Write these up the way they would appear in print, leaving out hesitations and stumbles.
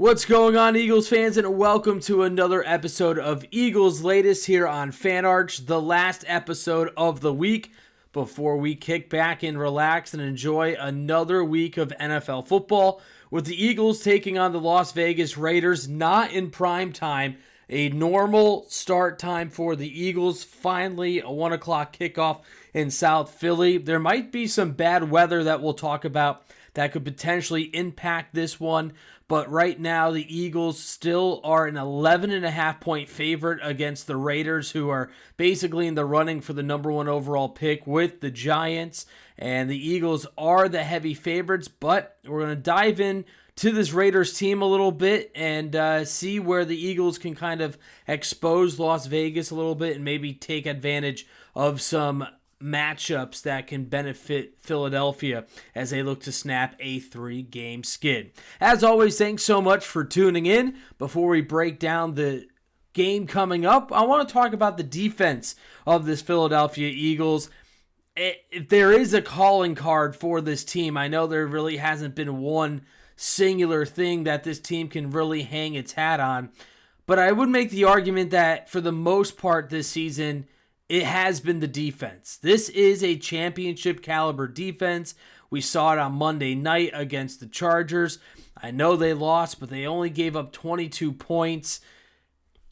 What's going on, Eagles fans, and welcome to another episode of Eagles Latest here on FanArch, the last episode of the week before we kick back and relax and enjoy another week of NFL football with the Eagles taking on the Las Vegas Raiders, not in prime time. A normal start time for the Eagles, finally a 1 o'clock kickoff in South Philly. There might be some bad weather that we'll talk about that could potentially impact this one, but right now the Eagles still are an 11.5 point favorite against the Raiders, who are basically in the running for the number one overall pick with the Giants, and the Eagles are the heavy favorites, but we're going to dive in to this Raiders team a little bit and see where the Eagles can kind of expose Las Vegas a little bit and maybe take advantage of some matchups that can benefit Philadelphia as they look to snap a 3-game skid. As always, thanks so much for tuning in. Before we break down the game coming up, I want to talk about the defense of this Philadelphia Eagles. If there is a calling card for this team, I know there really hasn't been one singular thing that this team can really hang its hat on, but I would make the argument that for the most part this season, it has been the defense. This is a championship caliber defense. We saw it on Monday night against the Chargers. I know they lost, but they only gave up 22 points.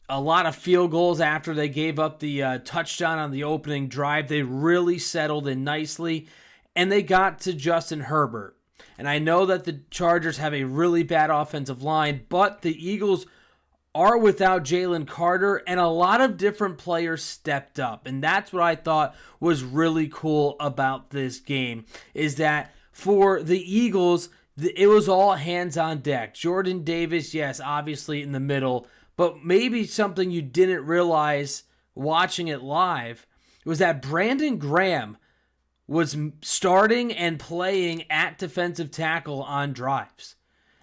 A lot of field goals after they gave up the touchdown on the opening drive. They really settled in nicely, and they got to Justin Herbert. And I know that the Chargers have a really bad offensive line, but the Eagles are without Jalen Carter, and a lot of different players stepped up. And that's what I thought was really cool about this game, is that for the Eagles, it was all hands on deck. Jordan Davis, yes, obviously in the middle, but maybe something you didn't realize watching it live was that Brandon Graham was starting and playing at defensive tackle on drives,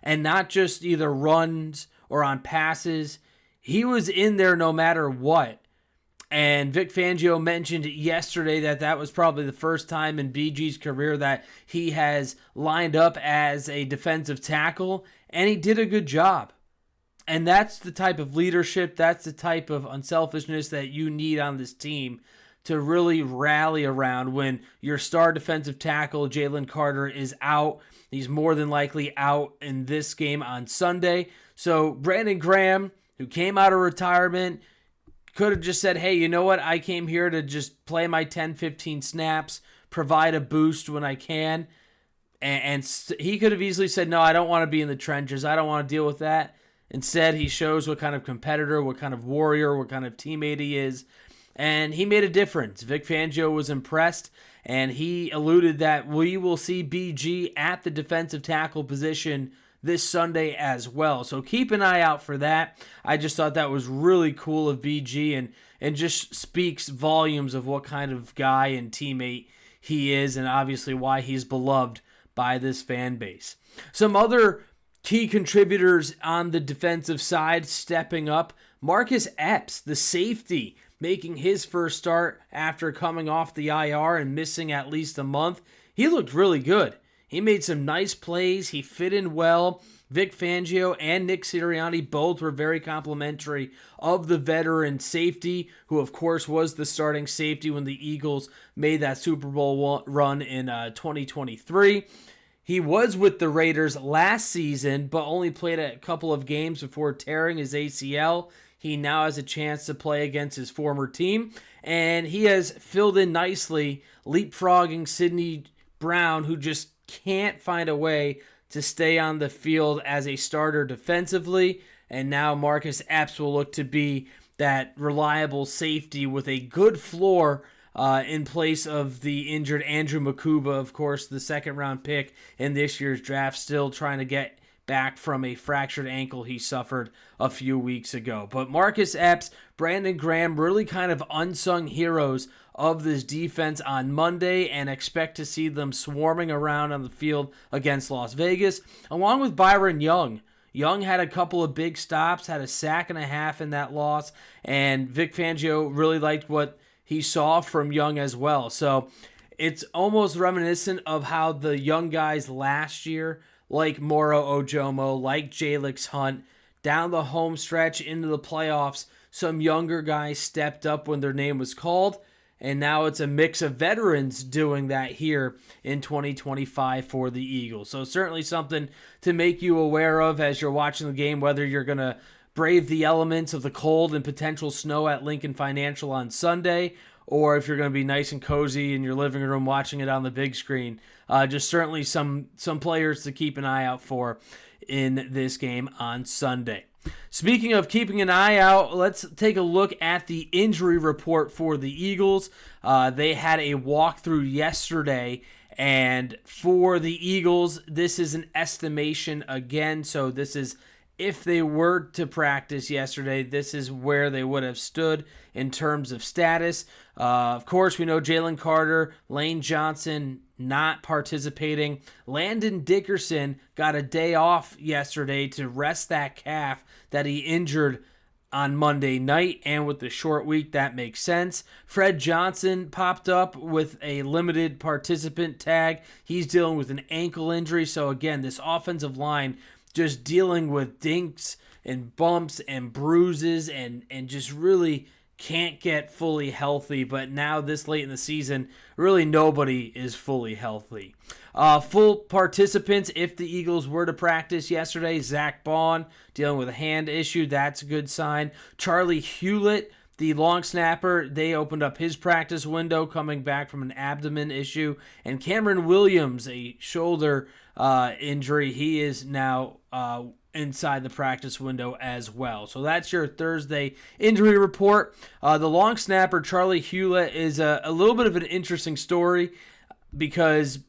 and not just either runs or on passes. He was in there no matter what. And Vic Fangio mentioned yesterday that that was probably the first time in BG's career that he has lined up as a defensive tackle, and he did a good job. And that's the type of leadership, that's the type of unselfishness that you need on this team to really rally around when your star defensive tackle, Jalen Carter, is out. He's more than likely out in this game on Sunday. So Brandon Graham, who came out of retirement, could have just said, hey, you know what? I came here to just play my 10, 15 snaps, provide a boost when I can. And he could have easily said, no, I don't want to be in the trenches. I don't want to deal with that. Instead, he shows what kind of competitor, what kind of warrior, what kind of teammate he is. And he made a difference. Vic Fangio was impressed, and he alluded that we will see BG at the defensive tackle position this Sunday as well. So keep an eye out for that. I just thought that was really cool of BG and just speaks volumes of what kind of guy and teammate he is, and obviously why he's beloved by this fan base. Some other key contributors on the defensive side stepping up. Marcus Epps, the safety, making his first start after coming off the IR and missing at least a month. He looked really good. He made some nice plays. He fit in well. Vic Fangio and Nick Sirianni both were very complimentary of the veteran safety, who of course was the starting safety when the Eagles made that Super Bowl run in 2023. He was with the Raiders last season, but only played a couple of games before tearing his ACL. He now has a chance to play against his former team, and he has filled in nicely, leapfrogging Sidney Brown, who just can't find a way to stay on the field as a starter defensively. And now Marcus Epps will look to be that reliable safety with a good floor in place of the injured Andrew Makuba, of course, the second-round pick in this year's draft, still trying to get back from a fractured ankle he suffered a few weeks ago. But Marcus Epps, Brandon Graham, really kind of unsung heroes of this defense on Monday, and expect to see them swarming around on the field against Las Vegas, along with Byron Young. Young had a couple of big stops, had a sack and a half in that loss, and Vic Fangio really liked what he saw from Young as well. So it's almost reminiscent of how the young guys last year, like Moro Ojomo, like Jalix Hunt. Down the home stretch into the playoffs, some younger guys stepped up when their name was called, and now it's a mix of veterans doing that here in 2025 for the Eagles. So certainly something to make you aware of as you're watching the game, whether you're going to brave the elements of the cold and potential snow at Lincoln Financial on Sunday, or if you're going to be nice and cozy in your living room watching it on the big screen. Just certainly some players to keep an eye out for in this game on Sunday. Speaking of keeping an eye out, let's take a look at the injury report for the Eagles. They had a walkthrough yesterday, and for the Eagles, this is an estimation again. So this is if they were to practice yesterday, this is where they would have stood in terms of status. Of course, we know Jalen Carter, Lane Johnson not participating. Landon Dickerson got a day off yesterday to rest that calf that he injured on Monday night, and with the short week, that makes sense. Fred Johnson popped up with a limited participant tag. He's dealing with an ankle injury, so again, this offensive line just dealing with dinks and bumps and bruises and just really can't get fully healthy. But now this late in the season, really nobody is fully healthy. Full participants, if the Eagles were to practice yesterday, Zach Bond dealing with a hand issue. That's a good sign. Charlie Hewlett, the long snapper, they opened up his practice window coming back from an abdomen issue. And Cameron Williams, a shoulder injury, he is now inside the practice window as well. So that's your Thursday injury report. The long snapper, Charlie Hewlett, is a little bit of an interesting story because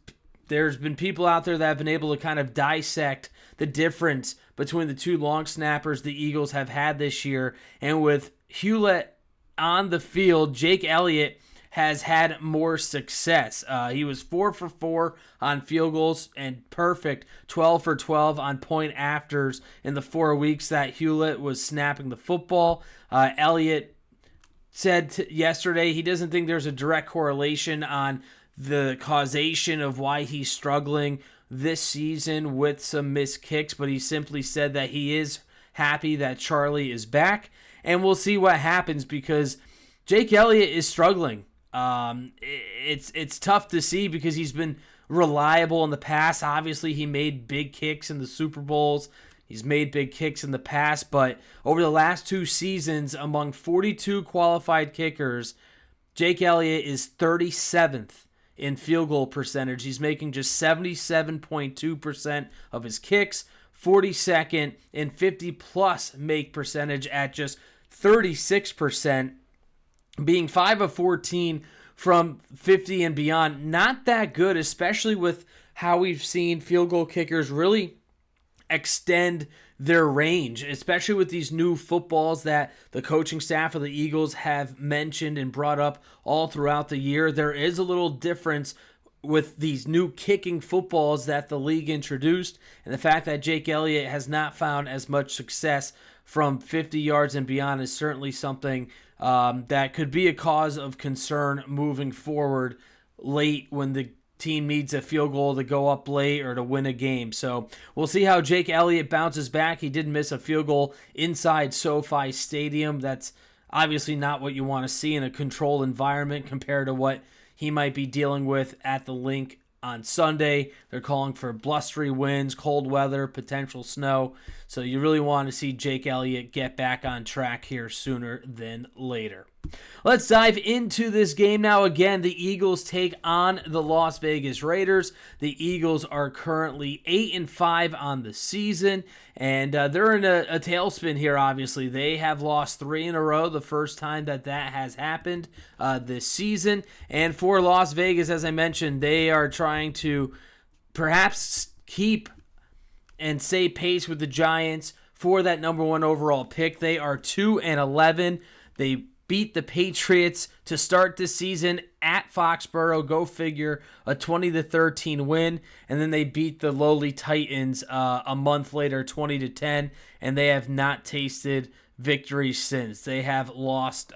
there's been people out there that have been able to kind of dissect the difference between the two long snappers the Eagles have had this year. And with Hewlett on the field, Jake Elliott has had more success. He was 4 for 4 on field goals and perfect 12 for 12 on point afters in the 4 weeks that Hewlett was snapping the football. Elliott said yesterday he doesn't think there's a direct correlation on the causation of why he's struggling this season with some missed kicks, but he simply said that he is happy that Charlie is back, and we'll see what happens because Jake Elliott is struggling. It's tough to see because he's been reliable in the past. Obviously, he made big kicks in the Super Bowls. He's made big kicks in the past, but over the last 2 seasons, among 42 qualified kickers, Jake Elliott is 37th in field goal percentage. He's making just 77.2% of his kicks, 42nd in 50-plus make percentage at just 36%, being 5 of 14 from 50 and beyond. Not that good, especially with how we've seen field goal kickers really extend their range, especially with these new footballs that the coaching staff of the Eagles have mentioned and brought up all throughout the year. There is a little difference with these new kicking footballs that the league introduced, and the fact that Jake Elliott has not found as much success from 50 yards and beyond is certainly something that could be a cause of concern moving forward late when the team needs a field goal to go up late or to win a game. So we'll see how Jake Elliott bounces back. He did miss a field goal inside SoFi Stadium. That's obviously not what you want to see in a controlled environment compared to what he might be dealing with at the Link on Sunday. They're calling for blustery winds, cold weather, potential snow. So you really want to see Jake Elliott get back on track here sooner than later. Let's dive into this game now. Again, the Eagles take on the Las Vegas Raiders. The Eagles are currently 8-5 on the season, and they're in a tailspin here, obviously. They have lost 3 in a row, the first time that has happened this season. And for Las Vegas, as I mentioned, they are trying to perhaps keep and stay pace with the Giants for that number 1 overall pick. They are 2-11. They beat the Patriots to start this season at Foxborough. Go figure, a 20-13 win. And then they beat the lowly Titans a month later, 20-10. And they have not tasted victory since. They have lost,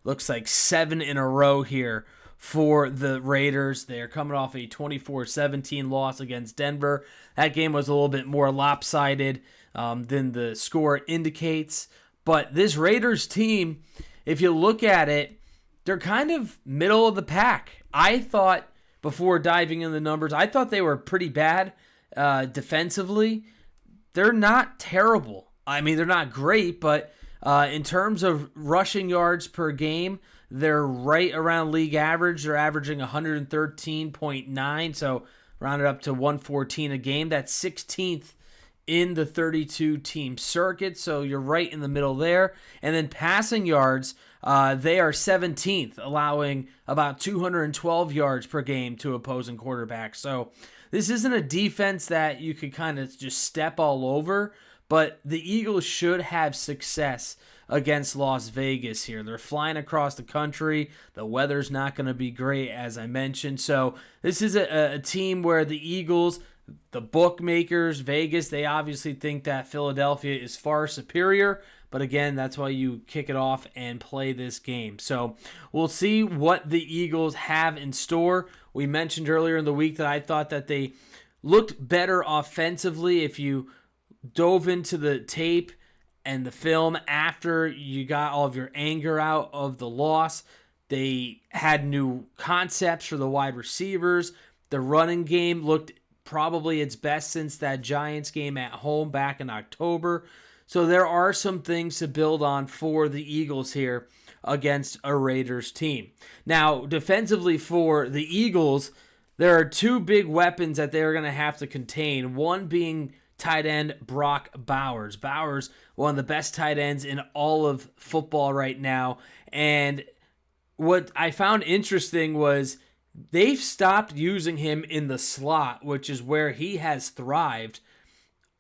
looks like 7 in a row here for the Raiders. They're coming off a 24-17 loss against Denver. That game was a little bit more lopsided than the score indicates. But this Raiders team, if you look at it, they're kind of middle of the pack. I thought, before diving in the numbers, I thought they were pretty bad defensively. They're not terrible. I mean, they're not great, but in terms of rushing yards per game, they're right around league average. They're averaging 113.9, so rounded up to 114 a game. That's 16th in the 32-team circuit, so you're right in the middle there. And then passing yards, they are 17th, allowing about 212 yards per game to opposing quarterbacks. So this isn't a defense that you could kind of just step all over, but the Eagles should have success against Las Vegas here. They're flying across the country. The weather's not going to be great, as I mentioned. So this is a team where the Eagles, the bookmakers, Vegas, they obviously think that Philadelphia is far superior. But again, that's why you kick it off and play this game. So we'll see what the Eagles have in store. We mentioned earlier in the week that I thought that they looked better offensively if you dove into the tape and the film after you got all of your anger out of the loss. They had new concepts for the wide receivers. The running game looked probably its best since that Giants game at home back in October. So there are some things to build on for the Eagles here against a Raiders team. Now, defensively for the Eagles, there are two big weapons that they're going to have to contain, one being tight end Brock Bowers. Bowers, one of the best tight ends in all of football right now. And what I found interesting was they've stopped using him in the slot, which is where he has thrived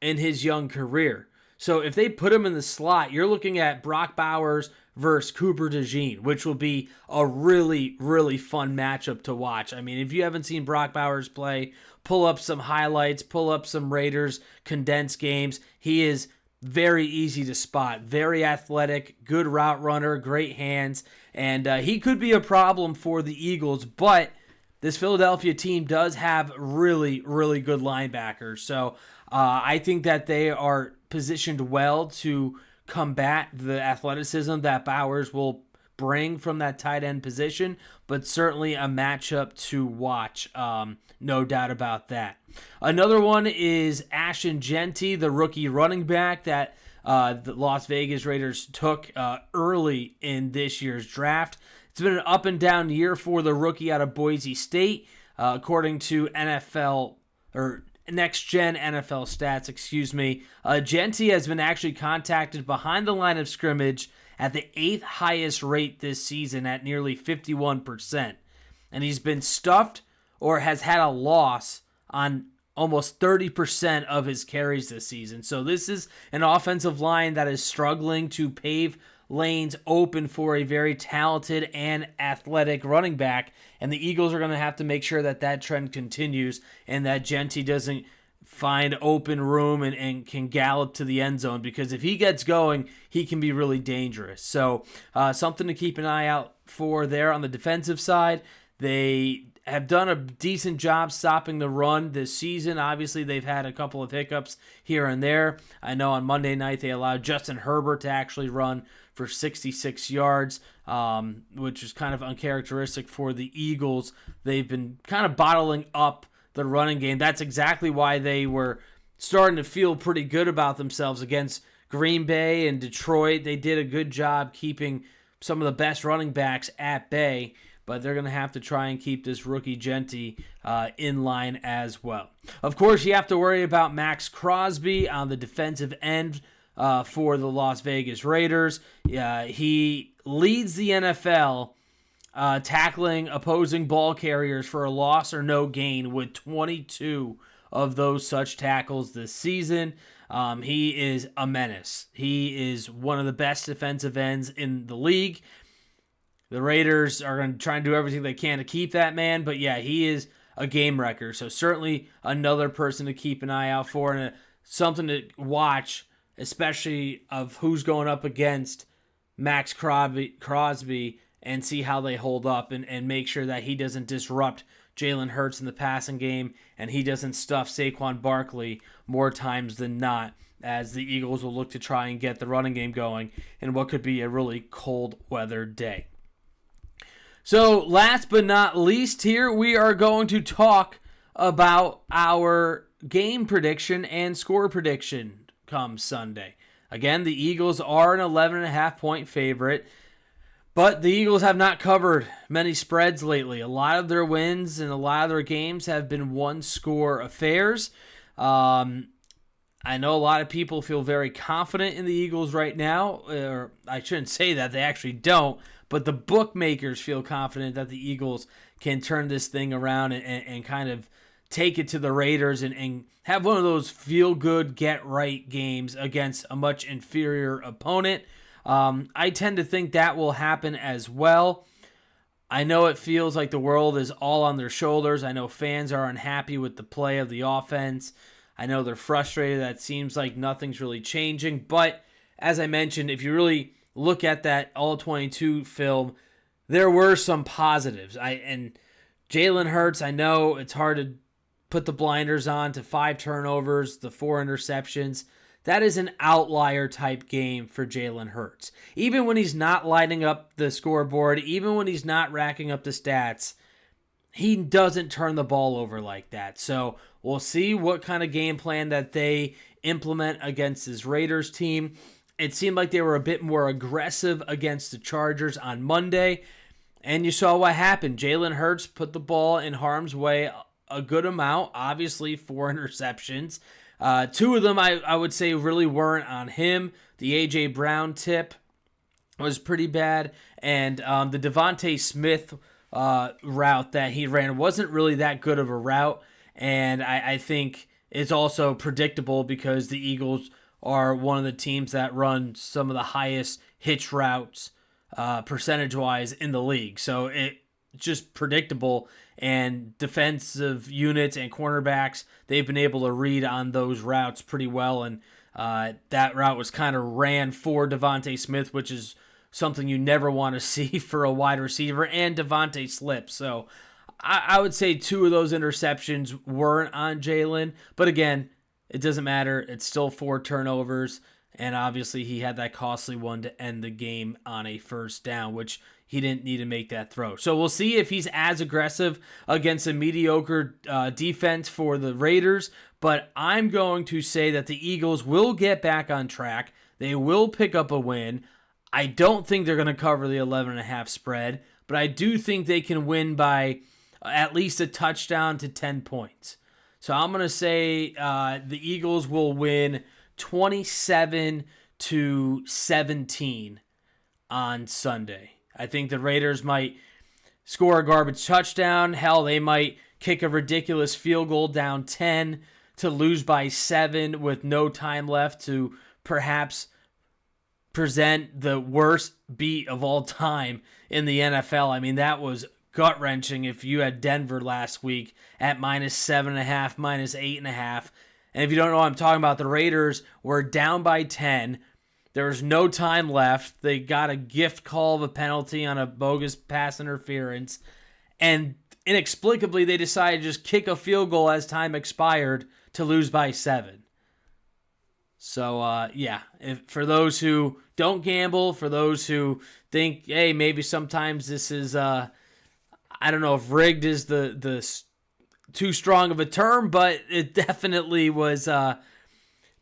in his young career. So if they put him in the slot, you're looking at Brock Bowers versus Cooper DeJean, which will be a really, really fun matchup to watch. I mean, if you haven't seen Brock Bowers play, pull up some highlights, pull up some Raiders condensed games. He is very easy to spot, very athletic, good route runner, great hands, and he could be a problem for the Eagles, but this Philadelphia team does have really, really good linebackers. So I think that they are positioned well to combat the athleticism that Bowers will bring from that tight end position, but certainly a matchup to watch, no doubt about that. Another one is Ashton Jeanty, the rookie running back that the Las Vegas Raiders took early in this year's draft. It's been an up and down year for the rookie out of Boise State, according to NFL or Next Gen NFL Stats, Jeanty has been actually contacted behind the line of scrimmage at the 8th highest rate this season at nearly 51%. And he's been stuffed or has had a loss on almost 30% of his carries this season. So this is an offensive line that is struggling to pave lanes open for a very talented and athletic running back, and the Eagles are going to have to make sure that that trend continues and that Jeanty doesn't find open room and can gallop to the end zone, because if he gets going, he can be really dangerous. So something to keep an eye out for there on the defensive side. They have done a decent job stopping the run this season. Obviously, they've had a couple of hiccups here and there. I know on Monday night they allowed Justin Herbert to actually run for 66 yards, which is kind of uncharacteristic for the Eagles. They've been kind of bottling up the running game. That's exactly why they were starting to feel pretty good about themselves against Green Bay and Detroit. They did a good job keeping some of the best running backs at bay, but they're going to have to try and keep this rookie Jeanty in line as well. Of course, you have to worry about Max Crosby on the defensive end for the Las Vegas Raiders. He leads the NFL tackling opposing ball carriers for a loss or no gain with 22 of those such tackles this season. He is a menace. He is one of the best defensive ends in the league. The Raiders are going to try and do everything they can to keep that man, but yeah, he is a game wrecker. So certainly another person to keep an eye out for and something to watch, especially of who's going up against Max Crosby and see how they hold up and make sure that he doesn't disrupt Jalen Hurts in the passing game and he doesn't stuff Saquon Barkley more times than not, as the Eagles will look to try and get the running game going in what could be a really cold weather day. So last but not least here, we are going to talk about our game prediction and score prediction come Sunday. Again, the Eagles are an 11.5 point favorite, but the Eagles have not covered many spreads lately. A lot of their wins and a lot of their games have been one-score affairs. I know a lot of people feel very confident in the Eagles right now, or I shouldn't say that, they actually don't, but the bookmakers feel confident that the Eagles can turn this thing around and kind of take it to the Raiders and have one of those feel-good, get-right games against a much inferior opponent. I tend to think that will happen as well. I know it feels like the world is all on their shoulders. I know fans are unhappy with the play of the offense. I know they're frustrated that it seems like nothing's really changing. But as I mentioned, if you really look at that All-22 film, there were some positives. And Jalen Hurts, I know it's hard to put the blinders on to 5 turnovers, the 4 interceptions. That is an outlier type game for Jalen Hurts. Even when he's not lighting up the scoreboard, even when he's not racking up the stats, he doesn't turn the ball over like that. So we'll see what kind of game plan that they implement against this Raiders team. It seemed like they were a bit more aggressive against the Chargers on Monday, and you saw what happened. Jalen Hurts put the ball in harm's way a good amount, obviously 4 interceptions. 2 of them I would say really weren't on him. The A.J. Brown tip was pretty bad, and the Devontae Smith route that he ran wasn't really that good of a route, and I think it's also predictable because the Eagles are one of the teams that run some of the highest hitch routes percentage-wise in the league. So it's just predictable, and defensive units and cornerbacks, they've been able to read on those routes pretty well, and that route was kind of ran for Devontae Smith, which is something you never want to see for a wide receiver, and Devontae slipped. So I would say 2 of those interceptions weren't on Jalen, but again, it doesn't matter. It's still 4 turnovers, and obviously he had that costly one to end the game on a first down, which he didn't need to make that throw. So we'll see if he's as aggressive against a mediocre defense for the Raiders, but I'm going to say that the Eagles will get back on track. They will pick up a win. I don't think they're going to cover the 11.5 spread, but I do think they can win by at least a touchdown to 10 points. So I'm going to say the Eagles will win 27-17 on Sunday. I think the Raiders might score a garbage touchdown. Hell, they might kick a ridiculous field goal down 10 to lose by 7 with no time left to perhaps present the worst beat of all time in the NFL. I mean, that was gut-wrenching if you had Denver last week at -7.5, -8.5. And if you don't know what I'm talking about, the Raiders were down by 10. There was no time left. They got a gift call of a penalty on a bogus pass interference. And inexplicably, they decided to just kick a field goal as time expired to lose by 7. So, for those who don't gamble, for those who think, hey, maybe sometimes this is, I don't know if rigged is the too strong of a term, but it definitely was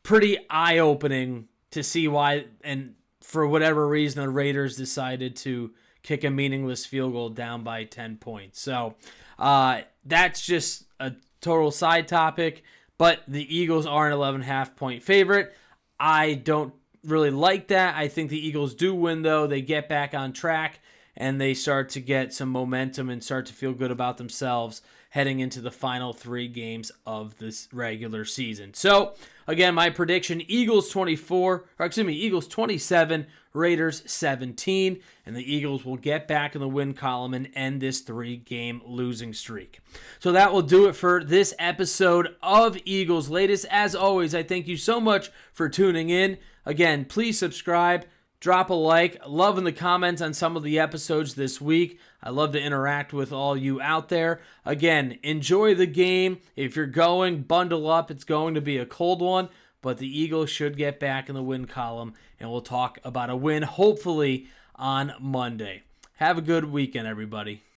pretty eye-opening to see why, and for whatever reason, the Raiders decided to kick a meaningless field goal down by 10 points. So that's just a total side topic, but the Eagles are an 11.5 point favorite. I don't really like that. I think the Eagles do win, though. They get back on track, and they start to get some momentum and start to feel good about themselves heading into the final 3 games of this regular season. So, again, my prediction, Eagles 27, Raiders 17, and the Eagles will get back in the win column and end this 3-game losing streak. So that will do it for this episode of Eagles Latest. As always, I thank you so much for tuning in. Again, please subscribe. drop a like. Loving the comments on some of the episodes this week. I love to interact with all you out there. Again, enjoy the game. If you're going, bundle up. It's going to be a cold one, but the Eagles should get back in the win column, and we'll talk about a win, hopefully, on Monday. Have a good weekend, everybody.